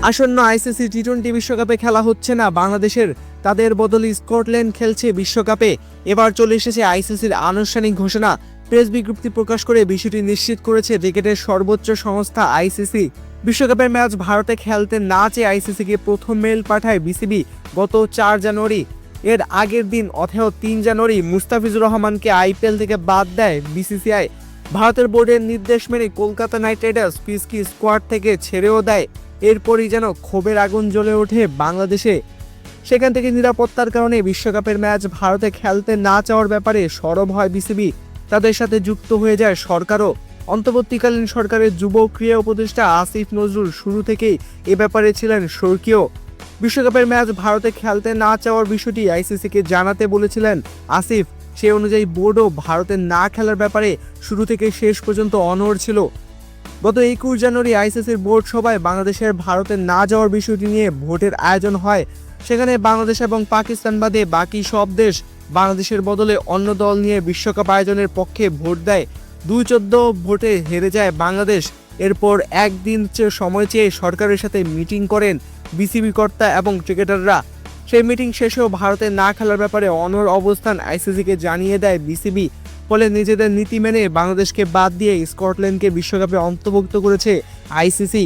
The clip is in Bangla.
আসন্ন আইসিসি টি-20 বিশ্বকাপে খেলা হচ্ছে না বাংলাদেশের, তাদের বদলে স্কটল্যান্ড খেলছে বিশ্বকাপে। এবার চলে এসেছে আইসিসির আনুষ্ঠানিক ঘোষণা। প্রেস বিজ্ঞপ্তি প্রকাশ করে বিষয়টি নিশ্চিত করেছে ক্রিকেটের সর্বোচ্চ সংস্থা আইসিসি। বিশ্বকাপের ম্যাচ ভারতে খেলতে না চেয়ে আইসিসিকে প্রথম মেইল পাঠায় বিসিবি গত 4 জানুয়ারি। এর আগের দিন অর্থাৎ 3 জানুয়ারি মুস্তাফিজুর রহমানকে আইপিএল থেকে বাদ দেয় বিসিসিআই। ভারতের বোর্ডের নির্দেশ মেনে কলকাতা নাইট রাইডার্স পিচকে স্কোয়াড থেকে ছেড়েও দেয়। এরপরই যেন ক্ষোভের আগুন জ্বলে ওঠে বাংলাদেশে। সেখান থেকে নিরাপত্তার কারণে বিশ্বকাপের ম্যাচ ভারতে খেলতে না চাওয়ার ব্যাপারে সরব হয় বিসিবি। তাদের সাথে যুক্ত হয়ে যায় সরকারও। অন্তর্বর্তীকালীন সরকারের যুব ক্রীড়া উপদেষ্টা আসিফ নজরুল শুরু থেকেই এ ব্যাপারে ছিলেন সক্রিয়। বিশ্বকাপের ম্যাচ ভারতে খেলতে না চাওয়ার বিষয়টি আইসিসিকে জানাতে বলেছিলেন আসিফ। সে অনুযায়ী বোর্ডও ভারতে না খেলার ব্যাপারে শুরু থেকে শেষ পর্যন্ত অনড় ছিল। গত 21 জানুয়ারি আইসিসির বোর্ড সভায় বাংলাদেশের ভারতে না যাওয়ার বিষয়টি নিয়ে ভোটের আয়োজন হয়। সেখানে বাংলাদেশ এবং পাকিস্তান বাদে বাকি সব দেশ বাংলাদেশের বদলে অন্য দল নিয়ে বিশ্বকাপ আয়োজনের পক্ষে ভোট দেয়। 2-14 ভোটে হেরে যায় বাংলাদেশ। এরপর একদিন সময় চেয়ে সরকারের সাথে মিটিং করেন বিসিবি কর্তা এবং ক্রিকেটাররা। সেই মিটিং শেষেও ভারতে না খেলার ব্যাপারে অনড় অবস্থান আইসিসিকে জানিয়ে দেয় বিসিবি। ফলে নিজেদের নীতি মেনে বাংলাদেশকে বাদ দিয়ে স্কটল্যান্ডকে বিশ্বকাপে অন্তর্ভুক্ত করেছে আইসিসি।